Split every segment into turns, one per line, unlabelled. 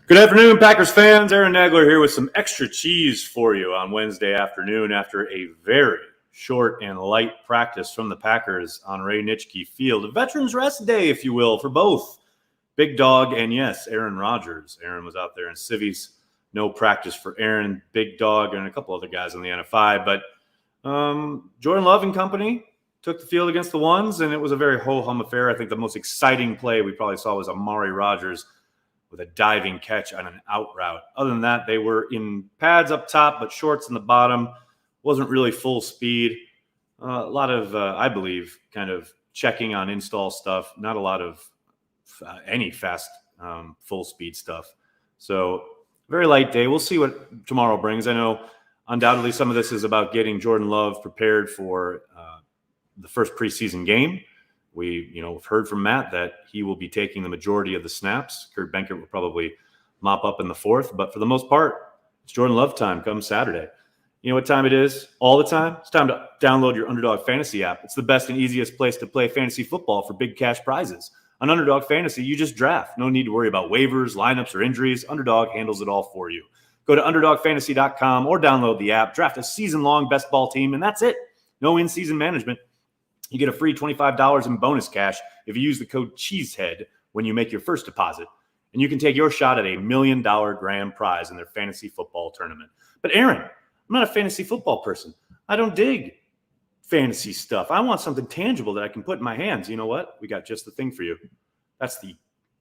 Good afternoon, Packers fans. Aaron Nagler here with some extra cheese for you on Wednesday afternoon after a very short and light practice from the Packers on Ray Nitschke Field. A veterans rest day, if you will, for both Big Dog and, yes, Aaron Rodgers. Aaron was out there in civvies. No practice for Aaron, Big Dog, and a couple other guys on the NFI. But Jordan Love and company took the field against the ones, and it was a very ho-hum affair. I think the most exciting play we probably saw was Amari Rodgers with a diving catch on an out route. Other than that, they were in pads up top, but shorts in the bottom. Wasn't really full speed. A lot of, I believe, kind of checking on install stuff. Not a lot of any fast full speed stuff. So very light day. We'll see what tomorrow brings. I know undoubtedly some of this is about getting Jordan Love prepared for the first preseason game. We've heard from Matt that he will be taking the majority of the snaps. Kurt Benkert will probably mop up in the fourth. But for the most part, it's Jordan Love time come Saturday. You know what time it is all the time? It's time to download your Underdog Fantasy app. It's the best and easiest place to play fantasy football for big cash prizes. On Underdog Fantasy, you just draft. No need to worry about waivers, lineups, or injuries. Underdog handles it all for you. Go to UnderdogFantasy.com or download the app. Draft a season-long best ball team, and that's it. No in-season management. You get a free $25 in bonus cash if you use the code Cheesehead when you make your first deposit. And you can take your shot at a $1 million grand prize in their fantasy football tournament. But Aaron, I'm not a fantasy football person. I don't dig fantasy stuff. I want something tangible that I can put in my hands. You know what? We got just the thing for you. That's the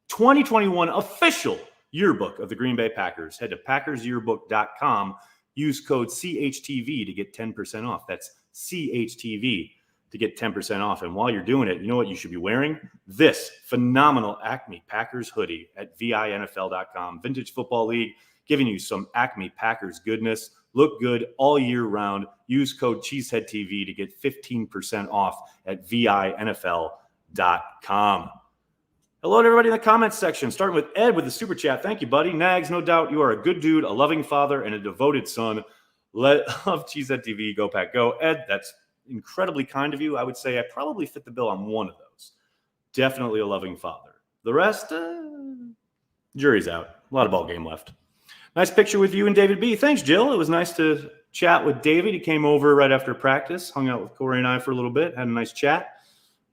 2021 official yearbook of the Green Bay Packers. Head to packersyearbook.com. Use code CHTV to get 10% off. That's CHTV. To get 10% off. And while you're doing it, you know what you should be wearing? This phenomenal Acme Packers hoodie at VINFL.com. Vintage Football League, giving you some Acme Packers goodness. Look good all year round. Use code CheeseheadTV to get 15% off at VINFL.com. Hello to everybody in the comments section, starting with Ed with the super chat. Thank you, buddy. Nags, no doubt you are a good dude, a loving father, and a devoted son. Love Cheesehead TV. Go Pack Go. Ed, that's incredibly kind of you. I would say I probably fit the bill on one of those. Definitely a loving father. The rest, jury's out. A lot of ball game left. Nice picture with you and David B. Thanks, Jill. It was nice to chat with David. He came over right after practice, hung out with Corey and I for a little bit, had a nice chat.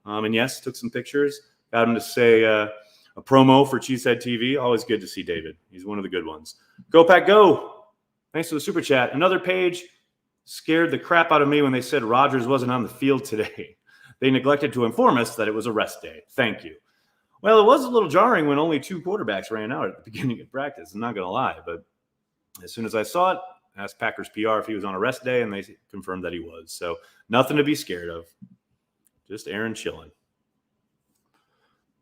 And yes, took some pictures. Got him to say a promo for Cheesehead TV. Always good to see David. He's one of the good ones. Go Pack Go. Thanks for the super chat. Another page scared the crap out of me when they said Rodgers wasn't on the field today. They neglected to inform us that it was a rest day. Thank you. Well, it was a little jarring when only two quarterbacks ran out at the beginning of practice. I'm not going to lie, but as soon as I saw it, I asked Packers PR if he was on a rest day, and they confirmed that he was. So nothing to be scared of. Just Aaron chilling.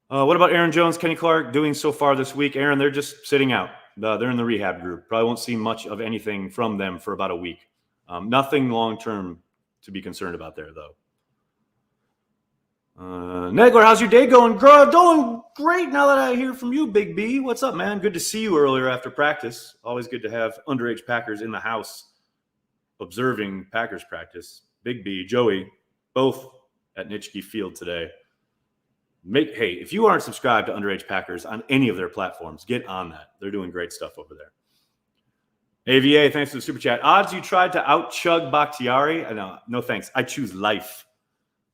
What about Aaron Jones, Kenny Clark doing so far this week? Aaron, they're just sitting out. They're in the rehab group. Probably won't see much of anything from them for about a week. Nothing long-term to be concerned about there, though. Nagler, how's your day going? Going great now that I hear from you, Big B. What's up, man? Good to see you earlier after practice. Always good to have underage Packers in the house observing Packers practice. Big B, Joey, both at Nitschke Field today. Hey, if you aren't subscribed to Underage Packers on any of their platforms, get on that. They're doing great stuff over there. AVA, thanks for the super chat. Odds you tried to out-chug Bakhtiari? No thanks. I choose life.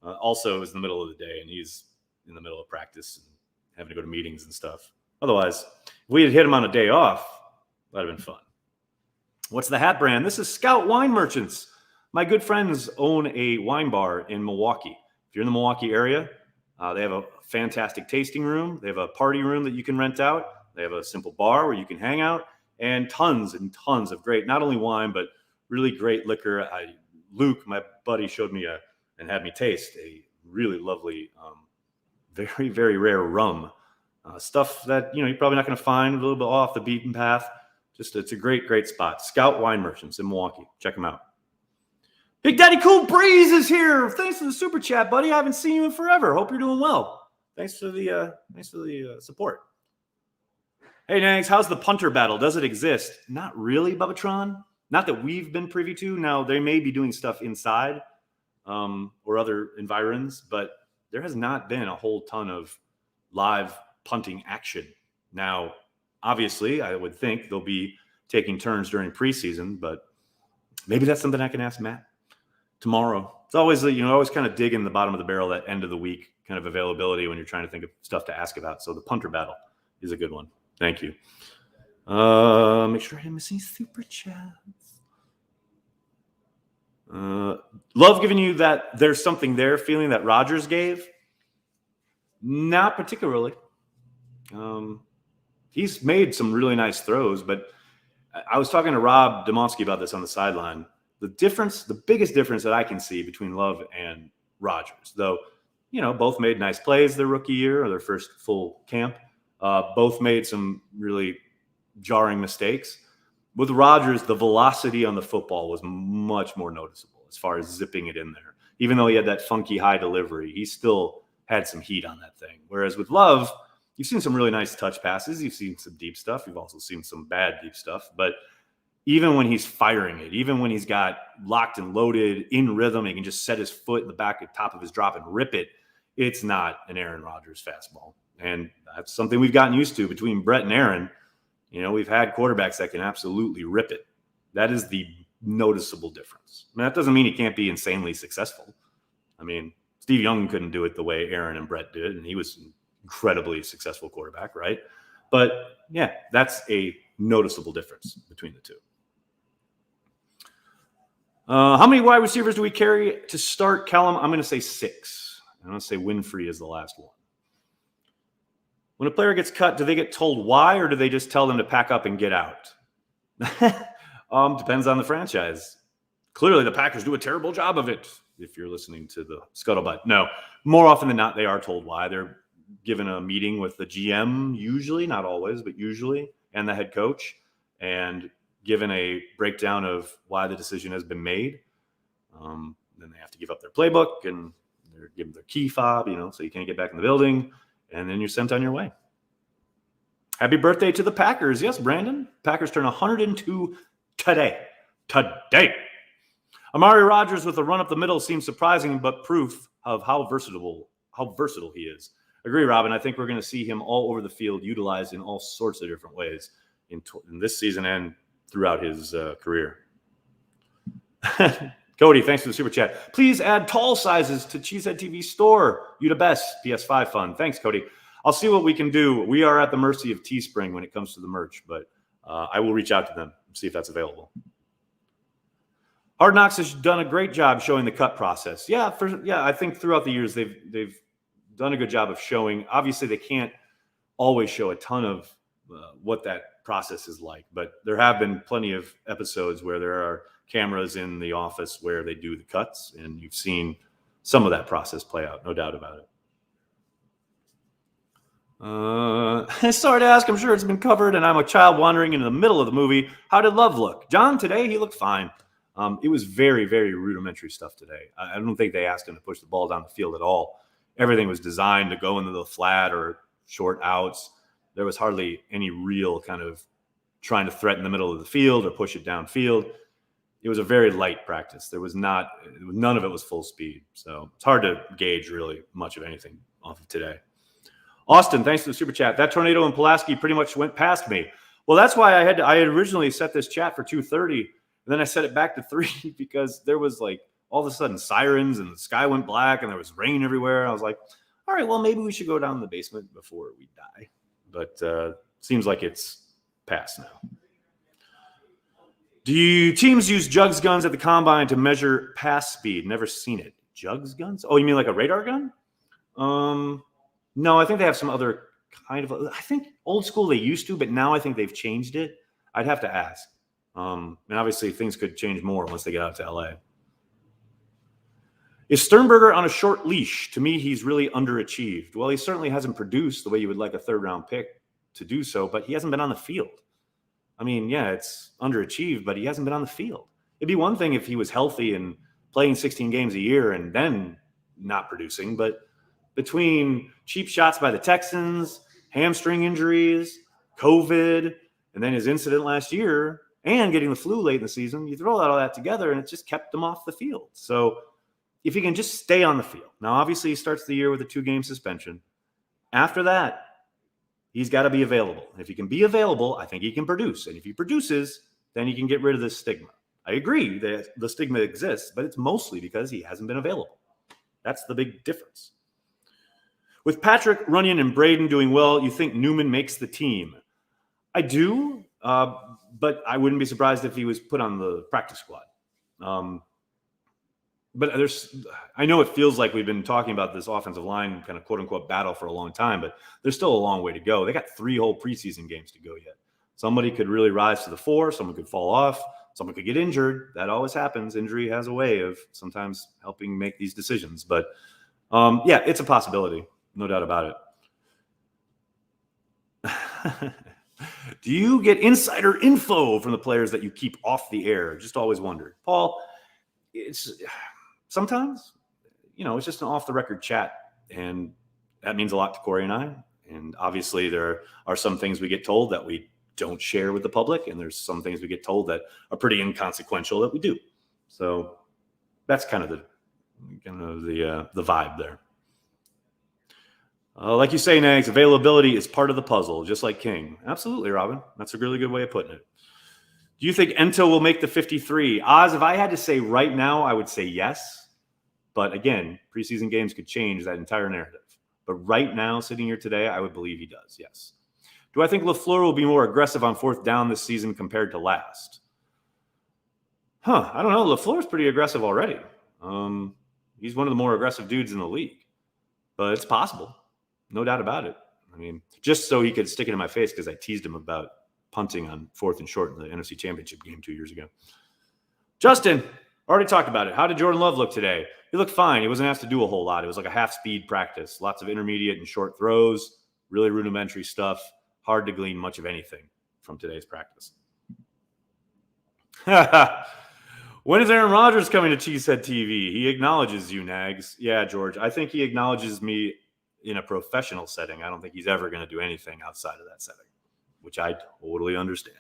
Also, it was in the middle of the day, and he's in the middle of practice and having to go to meetings and stuff. Otherwise, if we had hit him on a day off, that would have been fun. What's the hat brand? This is Scout Wine Merchants. My good friends own a wine bar in Milwaukee. If you're in the Milwaukee area, they have a fantastic tasting room. They have a party room that you can rent out. They have a simple bar where you can hang out. And tons of great, not only wine, but really great liquor. Luke, my buddy, showed me and had me taste a really lovely, very, very rare rum. Stuff that, you're probably not going to find a little bit off the beaten path. It's a great, great spot. Scout Wine Merchants in Milwaukee. Check them out. Big Daddy Cool Breeze is here. Thanks for the super chat, buddy. I haven't seen you in forever. Hope you're doing well. Thanks for the support. Hey, Nangs, how's the punter battle? Does it exist? Not really, Bubbatron. Not that we've been privy to. Now, they may be doing stuff inside or other environs, but there has not been a whole ton of live punting action. Now, Obviously, I would think they'll be taking turns during preseason, but maybe that's something I can ask Matt tomorrow. It's always, always kind of dig in the bottom of the barrel, that end of the week kind of availability when you're trying to think of stuff to ask about. So the punter battle is a good one. Thank you. Make sure I didn't miss any super chats. Love giving you that there's something there feeling that Rodgers gave. Not particularly. He's made some really nice throws, but I was talking to Rob Domofsky about this on the sideline. The biggest difference that I can see between Love and Rodgers, though, both made nice plays their rookie year or their first full camp. Both made some really jarring mistakes. With Rodgers, the velocity on the football was much more noticeable as far as zipping it in there. Even though he had that funky high delivery, he still had some heat on that thing. Whereas with Love, you've seen some really nice touch passes. You've seen some deep stuff. You've also seen some bad deep stuff. But even when he's firing it, even when he's got locked and loaded in rhythm, he can just set his foot in the back at top of his drop and rip it. It's not an Aaron Rodgers fastball. And that's something we've gotten used to between Brett and Aaron. We've had quarterbacks that can absolutely rip it. That is the noticeable difference. I mean, that doesn't mean he can't be insanely successful. I mean, Steve Young couldn't do it the way Aaron and Brett did, and he was an incredibly successful quarterback, right? But, yeah, that's a noticeable difference between the two. How many wide receivers do we carry to start, Callum? I'm going to say 6. I'm going to say Winfrey is the last one. When a player gets cut, do they get told why, or do they just tell them to pack up and get out? Depends on the franchise. Clearly, the Packers do a terrible job of it, if you're listening to the scuttlebutt. No, more often than not, they are told why. They're given a meeting with the GM, usually, not always, but usually, and the head coach, and given a breakdown of why the decision has been made. Then they have to give up their playbook, and they're given their key fob, so you can't get back in the building. And then you're sent on your way. Happy birthday to the Packers. Yes, Brandon. Packers turn 102 today. Amari Rodgers with a run up the middle seems surprising, but proof of how versatile he is. Agree, Robin. I think we're going to see him all over the field, utilized in all sorts of different ways in this season and throughout his career. Cody, thanks for the super chat. Please add tall sizes to Cheesehead TV store. You the best. PS5 fun. Thanks, Cody. I'll see what we can do. We are at the mercy of Teespring when it comes to the merch, but I will reach out to them and see if that's available. Hard Knocks has done a great job showing the cut process. Yeah, I think throughout the years they've done a good job of showing. Obviously, they can't always show a ton of what that process is like, but there have been plenty of episodes where there are cameras in the office where they do the cuts, and you've seen some of that process play out, no doubt about it. Sorry to ask, I'm sure it's been covered, and I'm a child wandering into the middle of the movie. How did Love look? John, today he looked fine. It was very, very rudimentary stuff today. I don't think they asked him to push the ball down the field at all. Everything was designed to go into the flat or short outs. There was hardly any real kind of trying to threaten the middle of the field or push it downfield. It was a very light practice. There was none of it was full speed. So it's hard to gauge really much of anything off of today. Austin, thanks for the super chat. That tornado in Pulaski pretty much went past me. Well, that's why I had originally set this chat for 2:30, and then I set it back to 3 because there was like all of a sudden sirens and the sky went black and there was rain everywhere. I was like, all right, well, maybe we should go down in the basement before we die. But seems like it's past now. Do teams use jugs guns at the combine to measure pass speed? Never seen it. Jugs guns? Oh, you mean like a radar gun? No, I think they have some other kind of. I think old school they used to, but now I think they've changed it. I'd have to ask. And obviously things could change more once they get out to LA. Is Sternberger on a short leash? To me, he's really underachieved. Well, he certainly hasn't produced the way you would like a third-round pick to do so, but he hasn't been on the field. I mean, yeah, it's underachieved, but he hasn't been on the field. It'd be one thing if he was healthy and playing 16 games a year and then not producing, but between cheap shots by the Texans, hamstring injuries, COVID, and then his incident last year, and getting the flu late in the season, you throw all that together, and it just kept him off the field. So if he can just stay on the field. Now, obviously, he starts the year with a 2-game suspension. After that, He's got to be available. And if he can be available, I think he can produce. And if he produces, then he can get rid of this stigma. I agree that the stigma exists, but it's mostly because he hasn't been available. That's the big difference. With Patrick, Runyon, and Braden doing well, you think Newman makes the team? I do, but I wouldn't be surprised if he was put on the practice squad. But I know it feels like we've been talking about this offensive line kind of quote unquote battle for a long time, but there's still a long way to go. They got 3 whole preseason games to go yet. Somebody could really rise to the fore. Someone could fall off. Someone could get injured. That always happens. Injury has a way of sometimes helping make these decisions. But yeah, it's a possibility. No doubt about it. Do you get insider info from the players that you keep off the air? Just always wondered. Paul, it's sometimes, it's just an off-the-record chat, and that means a lot to Corey and I. And obviously there are some things we get told that we don't share with the public, and there's some things we get told that are pretty inconsequential that we do. So that's kind of the vibe there. Like you say, Nags, availability is part of the puzzle, just like King. Absolutely, Robin. That's a really good way of putting it. Do you think Ento will make the 53? Oz, if I had to say right now, I would say yes. But again, preseason games could change that entire narrative. But right now, sitting here today, I would believe he does, yes. Do I think LaFleur will be more aggressive on 4th down this season compared to last? I don't know. LaFleur's pretty aggressive already. He's one of the more aggressive dudes in the league. But it's possible. No doubt about it. I mean, just so he could stick it in my face because I teased him about punting on 4th and short in the NFC Championship game 2 years ago. Justin, already talked about it. How did Jordan Love look today? He looked fine. He wasn't asked to do a whole lot. It was like a half-speed practice. Lots of intermediate and short throws, really rudimentary stuff. Hard to glean much of anything from today's practice. When is Aaron Rodgers coming to Cheesehead TV? He acknowledges you, Nags. Yeah, George. I think he acknowledges me in a professional setting. I don't think he's ever going to do anything outside of that setting, which I totally understand.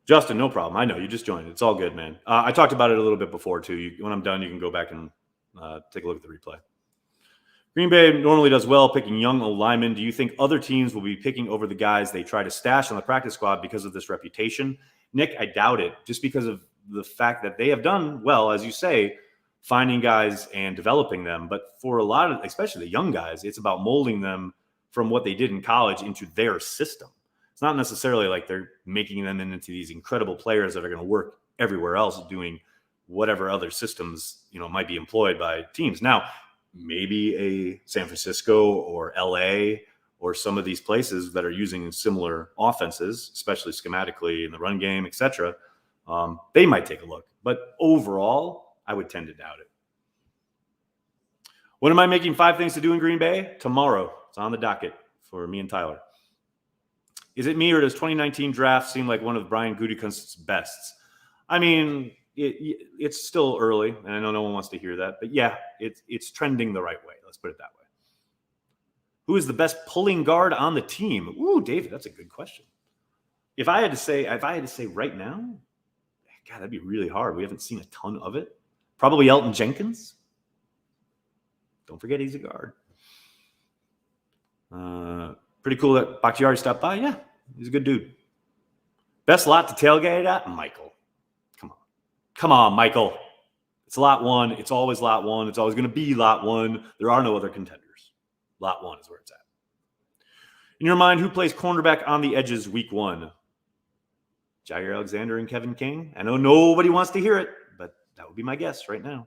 Justin, no problem. I know you just joined. It's all good, man. I talked about it a little bit before, too. When I'm done, you can go back and take a look at the replay. Green Bay normally does well picking young linemen. Do you think other teams will be picking over the guys they try to stash on the practice squad because of this reputation? Nick, I doubt it, just because of the fact that they have done well, as you say, finding guys and developing them. But for a lot of, especially the young guys, it's about molding them from what they did in college into their system. It's not necessarily like they're making them into these incredible players that are going to work everywhere else doing whatever other systems, might be employed by teams. Now, maybe a San Francisco or LA or some of these places that are using similar offenses, especially schematically in the run game, etc., they might take a look. But overall, I would tend to doubt it. When am I making 5 things to do in Green Bay? Tomorrow. It's on the docket for me and Tyler. Is it me, or does 2019 draft seem like one of Brian Gutekunst's bests? I mean, it's still early, and I know no one wants to hear that, but yeah, it's trending the right way. Let's put it that way. Who is the best pulling guard on the team? Ooh, David, that's a good question. If I had to say right now, God, that'd be really hard. We haven't seen a ton of it. Probably Elton Jenkins. Don't forget he's a guard. Pretty cool that Bakhtiari stopped by. Yeah, he's a good dude. Best lot to tailgate at? Michael. Come on, Michael. It's lot 1. It's always lot 1. It's always going to be lot 1. There are no other contenders. Lot 1 is where it's at. In your mind, who plays cornerback on the edges week 1? Jair Alexander and Kevin King? I know nobody wants to hear it, but that would be my guess right now.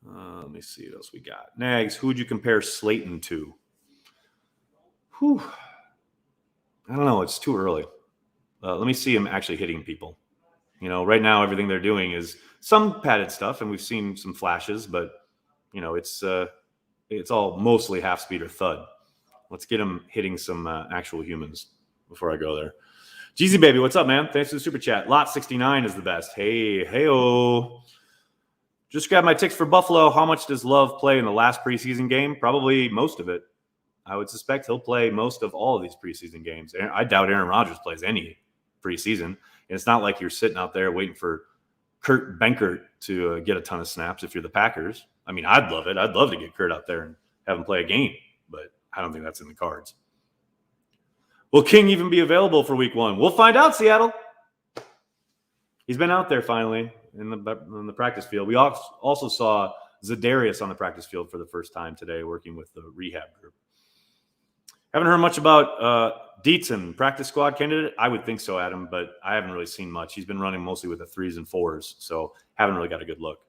Let me see what else we got. Nags, who would you compare Slayton to? I don't know. It's too early. Let me see him actually hitting people. Right now everything they're doing is some padded stuff, and we've seen some flashes, but it's all mostly half speed or thud. Let's get him hitting some actual humans before I go there. Jeezy baby, what's up, man? Thanks for the super chat. Lot 69 is the best. Hey-o. Just grab my ticks for Buffalo. How much does Love play in the last preseason game? Probably most of it. I would suspect he'll play most of all of these preseason games. I doubt Aaron Rodgers plays any preseason. And it's not like you're sitting out there waiting for Kurt Benkert to get a ton of snaps if you're the Packers. I mean, I'd love it. I'd love to get Kurt out there and have him play a game, but I don't think that's in the cards. Will King even be available for week 1? We'll find out, Seattle. He's been out there finally in the practice field. We also saw Zadarius on the practice field for the first time today, working with the rehab group. Haven't heard much about Dietzen, practice squad candidate. I would think so, Adam, but I haven't really seen much. He's been running mostly with the 3s and 4s, so haven't really got a good look.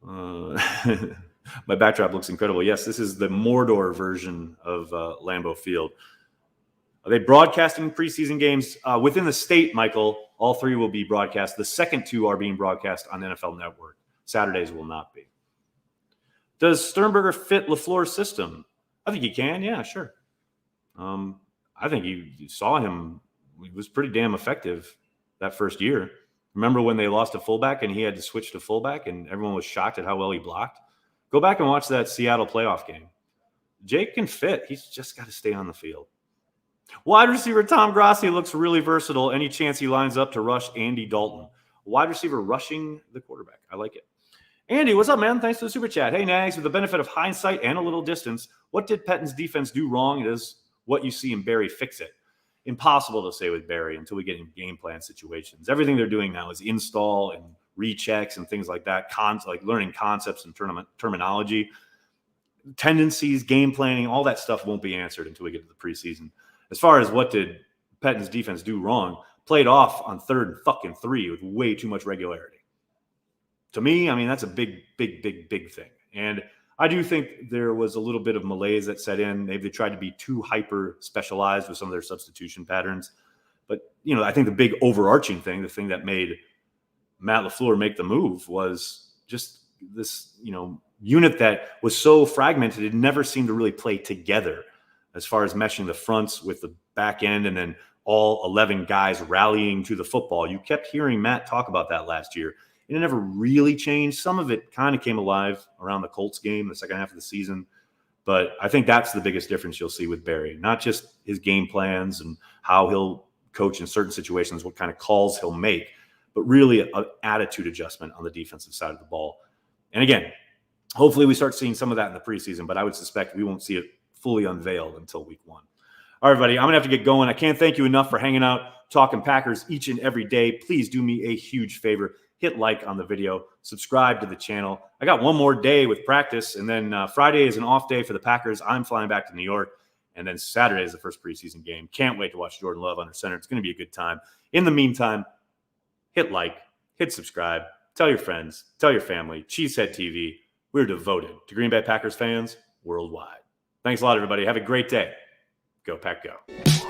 My backdrop looks incredible. Yes, this is the Mordor version of Lambeau Field. Are they broadcasting preseason games within the state, Michael? All 3 will be broadcast. The second 2 are being broadcast on NFL Network. Saturdays will not be. Does Sternberger fit LaFleur's system? I think he can. Yeah, sure. I think you saw him. He was pretty damn effective that first year. Remember when they lost a fullback and he had to switch to fullback and everyone was shocked at how well he blocked? Go back and watch that Seattle playoff game. Jake can fit. He's just got to stay on the field. Wide receiver Tom Grassi looks really versatile. Any chance he lines up to rush Andy Dalton? Wide receiver rushing the quarterback. I like it. Andy, what's up, man? Thanks for the super chat. Hey, Nags, with the benefit of hindsight and a little distance, what did Pettin's defense do wrong? Does what you see in Barry fix it? Impossible to say with Barry until we get in game plan situations. Everything they're doing now is install and rechecks and things like that, like learning concepts and terminology. Tendencies, game planning, all that stuff won't be answered until we get to the preseason. As far as what did Pettin's defense do wrong, played off on 3rd and fucking 3 with way too much regularity. To me, I mean, that's a big thing. And I do think there was a little bit of malaise that set in. Maybe they tried to be too hyper specialized with some of their substitution patterns. But, I think the big overarching thing, the thing that made Matt LaFleur make the move was just this, unit that was so fragmented. It never seemed to really play together as far as meshing the fronts with the back end and then all 11 guys rallying to the football. You kept hearing Matt talk about that last year. And it never really changed. Some of it kind of came alive around the Colts game, the second half of the season. But I think that's the biggest difference you'll see with Barry. Not just his game plans and how he'll coach in certain situations, what kind of calls he'll make, but really an attitude adjustment on the defensive side of the ball. And again, hopefully we start seeing some of that in the preseason, but I would suspect we won't see it fully unveiled until week 1. All right, everybody, I'm going to have to get going. I can't thank you enough for hanging out, talking Packers each and every day. Please do me a huge favor. Hit like on the video, subscribe to the channel. I got one more day with practice, and then Friday is an off day for the Packers. I'm flying back to New York, and then Saturday is the first preseason game. Can't wait to watch Jordan Love under center. It's going to be a good time. In the meantime, hit like, hit subscribe, tell your friends, tell your family. Cheesehead TV, we're devoted to Green Bay Packers fans worldwide. Thanks a lot, everybody. Have a great day. Go Pack Go.